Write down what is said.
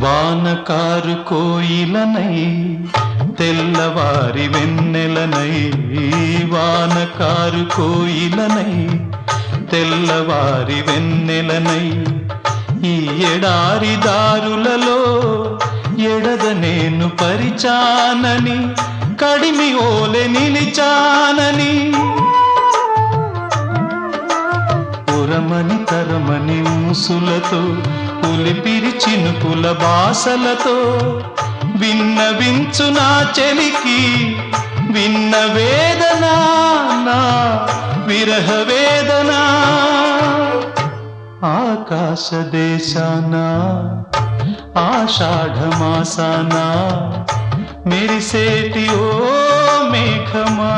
వానకారు కోయిలనై తెల్లవారి వెన్నెలనై, వానకారు కోయిలనై తెల్లవారి వెన్నెలనై, ఈ ఎడారి దారులలో ఎడద నేను పరిచానని, కడిమి ఓలె నిలిచానని, ఉరమని తరమని ఊసులతో ఉలిపిరి చినుకుల బాసలతో విన్నవించు నా చెలికి విన్న వేదన, నా విరహ వేదన. ఆకాశ దేశాన ఆషాఢమాసాన మెరిసేటి ఓ మేఘమా.